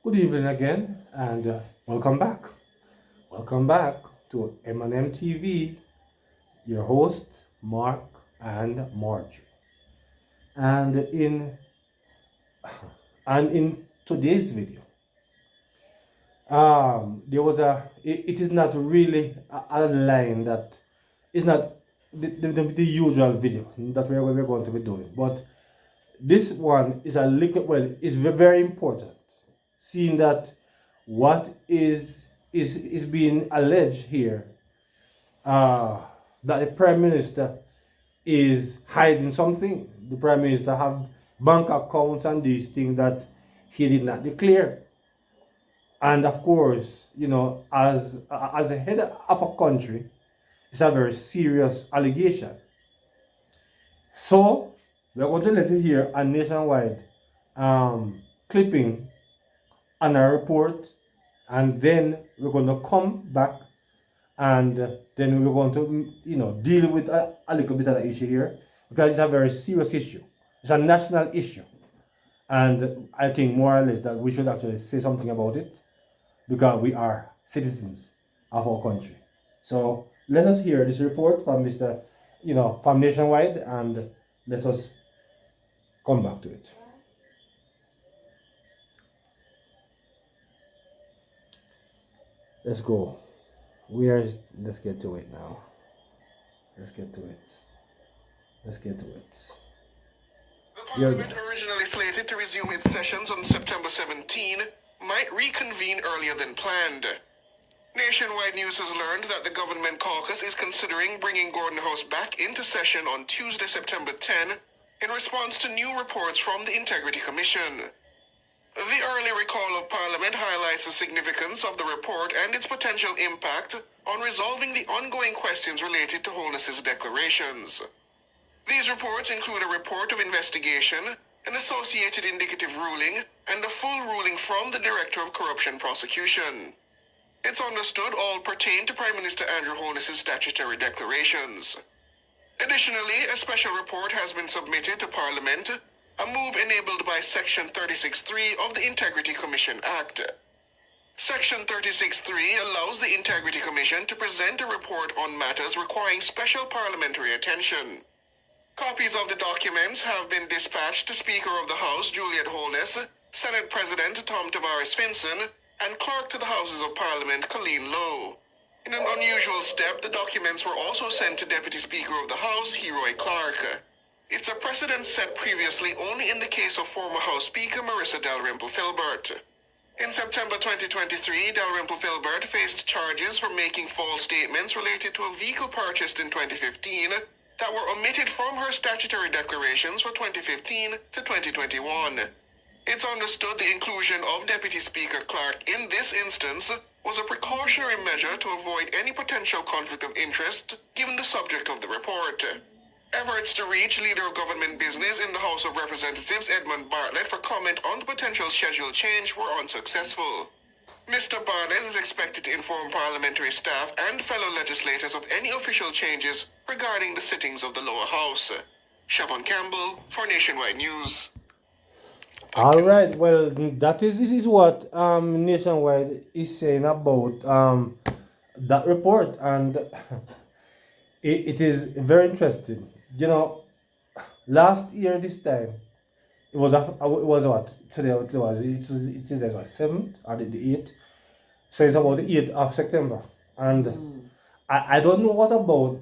Good evening again, and welcome back. Welcome back to M&M TV, your host, Mark and Marge. And in and in today's video, there was it is not really a line that is not the usual video that we're going to be doing, but this one is a little, well, is very important, seeing that what is being alleged here, uh, that the prime minister is hiding something. The prime minister have bank accounts and these things that he did not declare. And of course, as a head of a country, it's a very serious allegation. So we're going to let you hear a nationwide clipping on a report, and then we're going to come back, and then we're going to deal with a little bit of the issue here, because it's a very serious issue. It's a national issue, and I think more or less that we should actually say something about it, because we are citizens of our country. So let us hear this report from Mr. From Nationwide, and let us come back to it. Let's go. Let's get to it now. Let's get to it. The Parliament, originally slated to resume its sessions on September 17, might reconvene earlier than planned. Nationwide News has learned that the Government Caucus is considering bringing Gordon House back into session on Tuesday, September 10, in response to new reports from the Integrity Commission. The early recall of Parliament highlights the significance of the report and its potential impact on resolving the ongoing questions related to Holness's declarations. These reports include a report of investigation, an associated indicative ruling, and a full ruling from the Director of Corruption Prosecution. It's understood all pertain to Prime Minister Andrew Holness's statutory declarations. Additionally, a special report has been submitted to Parliament, a move enabled by Section 36(3) of the Integrity Commission Act. Section 36(3) allows the Integrity Commission to present a report on matters requiring special parliamentary attention. Copies of the documents have been dispatched to Speaker of the House Juliet Holness, Senate President Tom Tavares Finson, and Clerk to the Houses of Parliament Colleen Lowe. In an unusual step, the documents were also sent to Deputy Speaker of the House Heroy Clark. It's a precedent set previously only in the case of former House Speaker Marissa Dalrymple Filbert. In September 2023, Dalrymple Filbert faced charges for making false statements related to a vehicle purchased in 2015 that were omitted from her statutory declarations for 2015 to 2021. It's understood the inclusion of Deputy Speaker Clark in this instance was a precautionary measure to avoid any potential conflict of interest given the subject of the report. Efforts to reach Leader of Government Business in the House of Representatives Edmund Bartlett for comment on the potential schedule change were unsuccessful. Mr. Bartlett is expected to inform parliamentary staff and fellow legislators of any official changes regarding the sittings of the lower house. Siobhan Campbell for Nationwide News. All right. Well, this is what Nationwide is saying about that report, and it is very interesting. Last year this time it was what today it is what 7th or the 8th, so it's about the 8th of September, and I don't know what about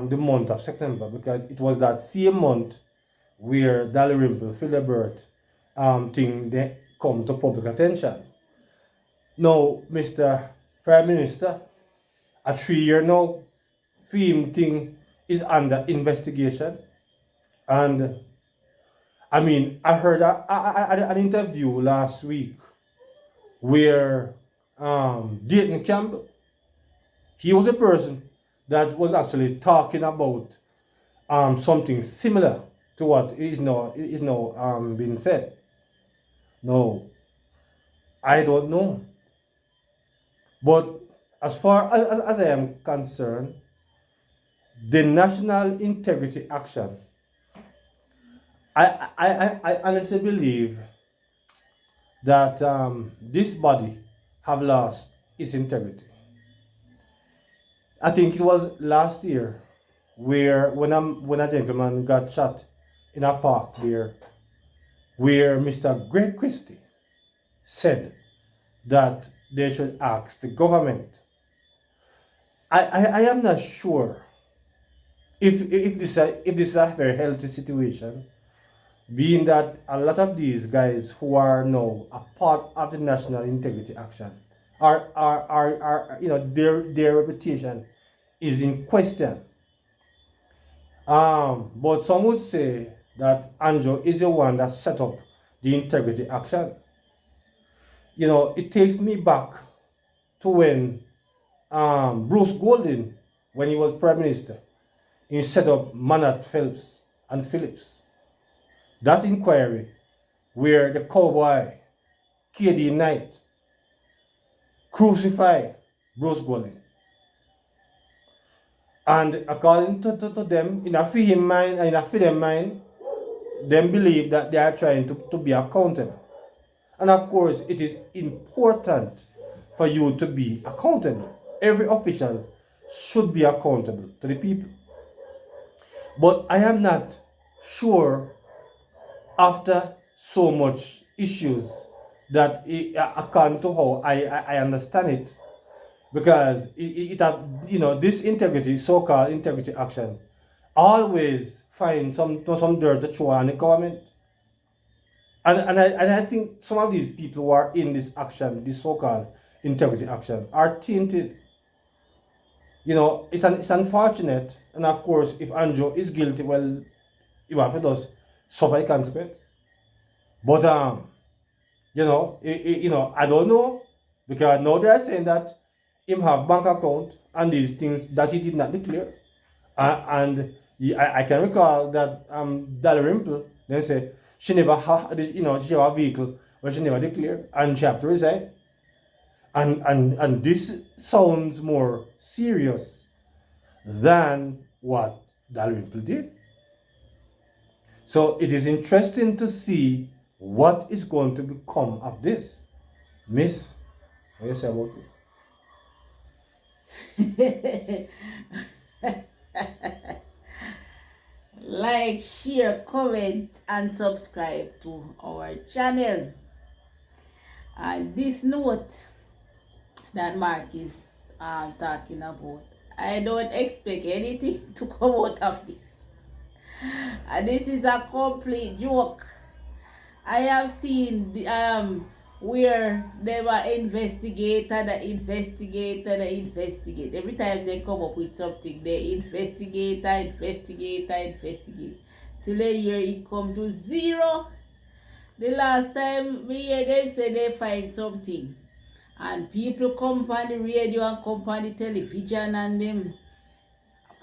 the month of September, because it was that same month where Dalrymple Philibert thing they come to public attention. Now, Mr. Prime Minister, a 3 year now film thing is under investigation, and I mean, I heard an interview last week where Dayton Campbell, he was a person that was actually talking about something similar to what is now being said. No, I don't know, but as far as I am concerned, the National Integrity Action, I honestly believe that this body have lost its integrity. I think it was last year where when a gentleman got shot in a park there, where Mr. Greg Christie said that they should ask the government. I am not sure if this is a very healthy situation, being that a lot of these guys who are now a part of the National Integrity Action are their reputation is in question. But some would say that Anjo is the one that set up the Integrity Action. It takes me back to when Bruce Golding, when he was Prime Minister, he set up Manat Phelps and Phillips. That inquiry where the cowboy KD Knight crucified Bruce Golding. And according to them, in a Fihim mind and in a Fidem mind, them believe that they are trying to be accountable. And of course, it is important for you to be accountable. Every official should be accountable to the people. But I am not sure, after so much issues, that according to how I understand it, because this integrity, so-called integrity action, always find some dirt to throw on the government. And I think some of these people who are in this action, this so-called integrity action, are tainted. It's unfortunate, and of course, if Anjo is guilty, well, you have to just suffer the consequence. But I don't know, because now they are saying that him have bank account and these things that he did not declare, and I can recall that Dalrymple then said she never had, she have a vehicle but she never declared, and she have to resign. And this sounds more serious than what Dalrymple did. So it is interesting to see what is going to become of this. Miss, what do you say about this? Like, share, comment, and subscribe to our channel. And this note that Mark is talking about, I don't expect anything to come out of this. And this is a complete joke. I have seen where they were investigate. Every time they come up with something, they investigate. Till a year it come to zero. The last time we hear them say they find something, and people come on the radio and come on the television, and them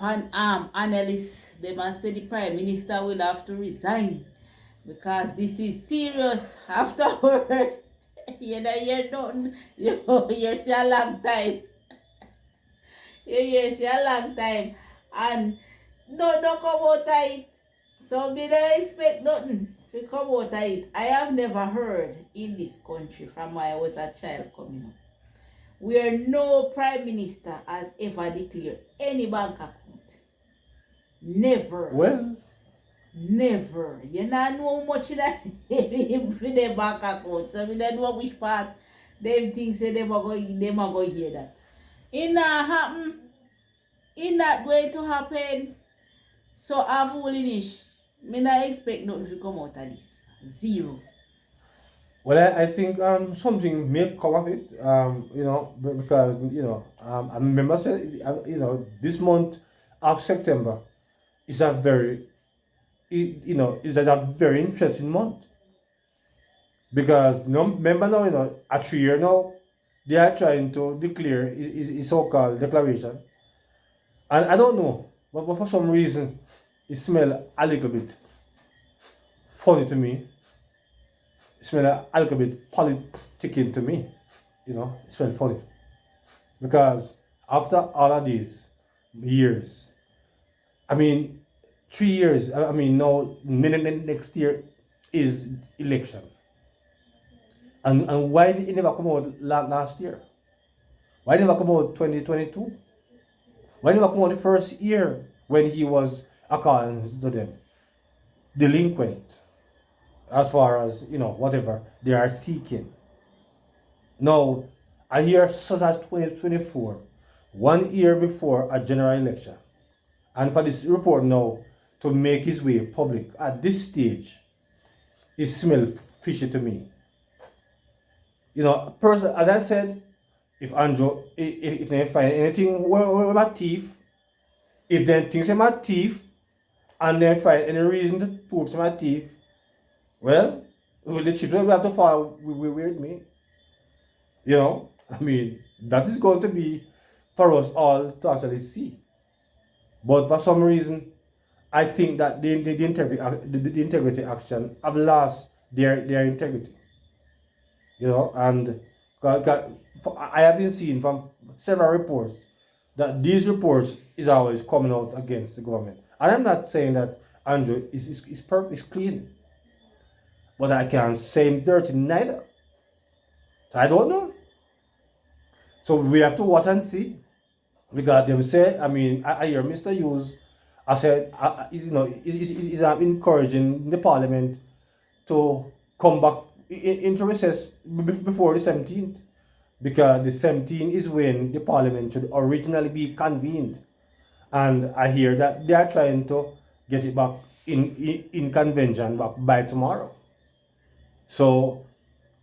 analysts, they must say the Prime Minister will have to resign because this is serious. Afterward, you're done. You're still a long time. You're still a long time. And no come out of it. So we don't expect nothing to come out of it. I have never heard in this country from when I was a child coming up, where no Prime Minister has ever declared any bank account. Never. Well, never. You don't know much that in the bank account. So we don't know which part them things say them are going to hear that. It not happen. It not going to happen. So I'm foolish. Me not expect nothing to come out of this. Zero. well, I think something may come of it, because I remember saying, this month of September is a very, is a very interesting month, because remember now, at 3 year now, they are trying to declare his so-called declaration, and I don't know, but for some reason, it smells a little bit funny to me. It smells a little bit politicking to me. It smells funny. Because after all of these years, 3 years, now next year is election. And why did it never come out last year? Why never come out 2022? Why never come out the first year when he was, according to them, delinquent as far as, whatever they are seeking? Now, I hear such as 2024, 1 year before a general election, and for this report now to make its way public at this stage, it smells fishy to me. Person, as I said, if Andrew, if they find anything with my thief, if they think I'm a thief, and they find any reason to prove to my thief, well, the chips will have to fall with me. That is going to be for us all to actually see. But for some reason, I think that the integrity action have lost their integrity. And I have been seeing from several reports that these reports is always coming out against the government. And I'm not saying that Andrew is perfect, is clean. But I can't say him dirty neither. So I don't know. So we have to watch and see. Because them say, I hear Mr. Hughes, I said, is encouraging the parliament to come back into recess before the 17th. Because the 17th is when the parliament should originally be convened. And I hear that they are trying to get it back in convention back by tomorrow. So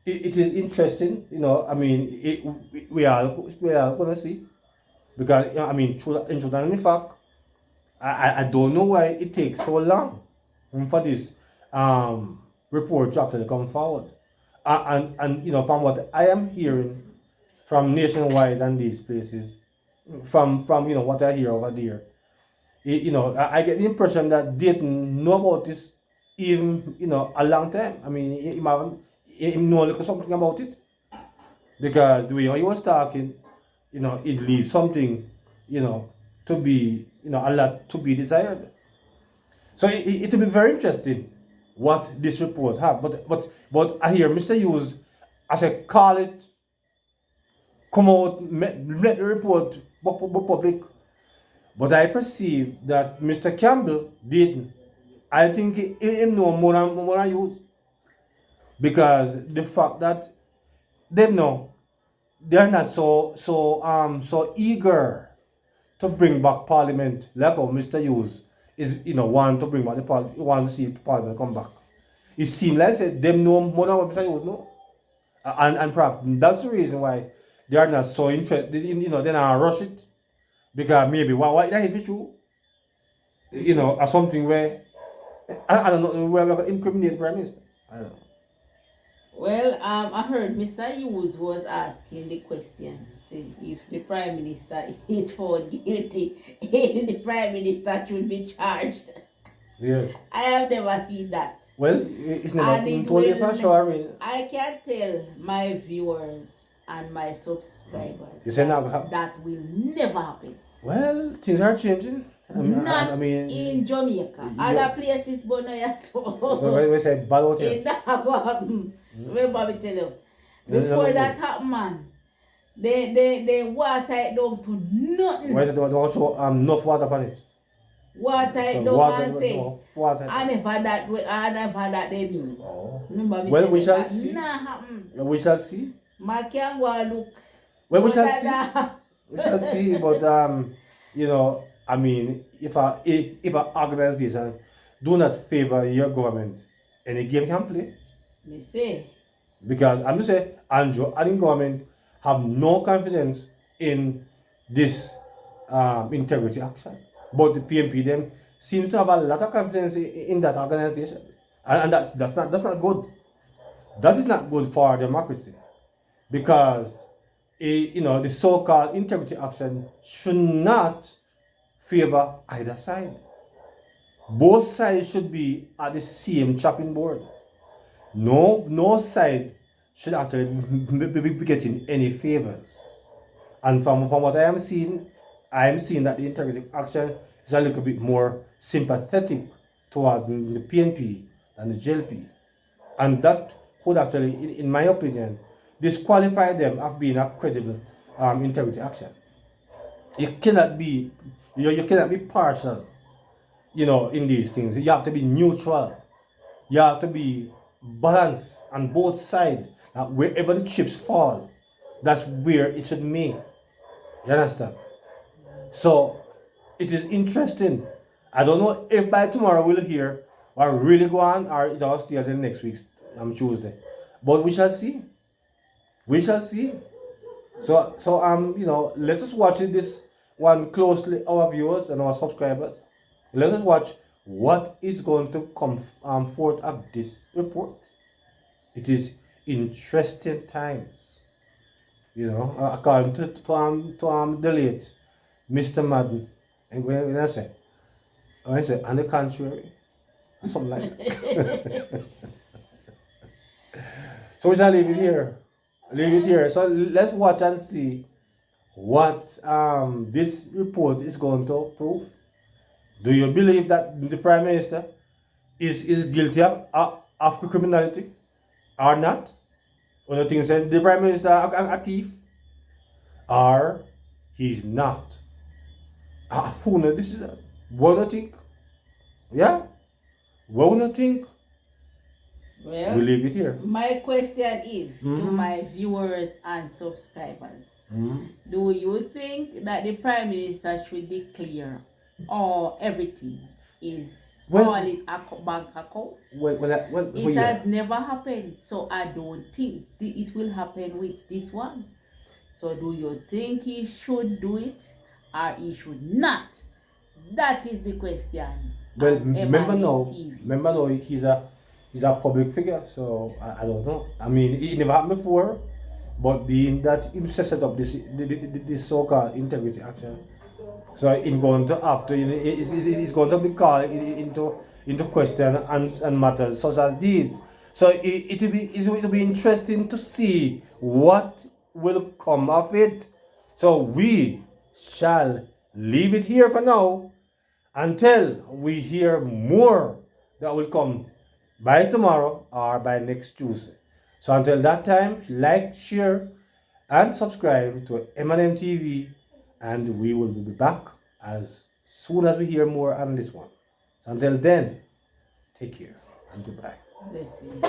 it is interesting, we are going to see. Because, in truth and in fact, I don't know why it takes so long for this report to actually come forward. And from what I am hearing from Nationwide and these places, from what I hear over there, I get the impression that they didn't know about this even, a long time. He know a little something about it. Because the way he was talking, it leaves something, to be, a lot to be desired. So it will be very interesting what this report have. But I hear Mr. Hughes, as I call it, come out, let the report public. But I perceive that Mr. Campbell didn't. I think he know more than Hughes. Because the fact that they know they're not so eager to bring back Parliament, like how Mr. Hughes is, want to bring back the Parliament, want to see Parliament come back. It seems like them know more than what Mr. Hughes know. And perhaps that's the reason why they are not so interested, they're not rush it. Because maybe, why that is true? Or something where, I don't know, where we're going to incriminate the Prime Minister. I don't know. Well, I heard Mr. Hughes was asking the question, see, if the Prime Minister is found guilty, if the Prime Minister should be charged. Yes. I have never seen that. Well, it's never been told you for sure. I can tell my viewers and my subscribers You say that will happen? that will never happen. Well, things are changing. Not in Jamaica. Other places, but no, yes. We say bad out here. It not go happen. Remember me tell you. Before that happened, man, they water it down to nothing. Why don't show enough water upon it? Water it So down and say, water. I never that they mean. Oh. Remember me Well, tell we you shall that see. nah happen. We shall see. Ma can go and look. Well, we shall But see. that- We shall see. But if an organization do not favor your government, any game can play. Me say, Because I'm just saying, Andrew and the government have no confidence in this integrity action. But the PMP them seems to have a lot of confidence in that organization. And that's not good. That is not good for democracy. Because the so-called integrity action should not favor either side. Both sides should be at the same chopping board. No side should actually be getting any favors. And from what I am seeing that the integrity action is a little bit more sympathetic toward the PNP than the JLP. And that would actually, in my opinion, disqualify them of being a credible integrity action. You cannot be, you cannot be partial, in these things. You have to be neutral. You have to be balanced on both sides. Wherever the chips fall, that's where it should be. You understand? So it is interesting. I don't know if by tomorrow we'll hear or really go on or it will stay until next week, Tuesday. But we shall see. We shall see. So let us watch this one closely, our viewers and our subscribers. Let us watch what is going to come forth of this report. It is interesting times. According to the late Mr. Madden, and when I say, on the contrary, something like that. So we shall leave it here. So let's watch and see what this report is going to prove. Do you believe that the Prime Minister is guilty of criminality or not? Or do you think that the Prime Minister a thief? Or he's not? A fool, this is what do you think? Yeah? What do you think? Well, We leave it here. my question is to my viewers and subscribers. Do you think that the Prime Minister should declare all everything is all his bank accounts? It Has never happened, so I don't think it will happen with this one. So do you think he should do it or he should not? That is the question. Well, on remember M&M now, he's a public figure, so I don't know. I mean, it never happened before, but being that he set up this so-called integrity action, so in going to after, it's going to be called into question and matters such as these. So it will be interesting to see what will come of it. So we shall leave it here for now until we hear more that will come by tomorrow or by next Tuesday. So until that time, like, share, and subscribe to M&M TV, and we will be back as soon as we hear more on this one. So until then, take care and goodbye. Blessings.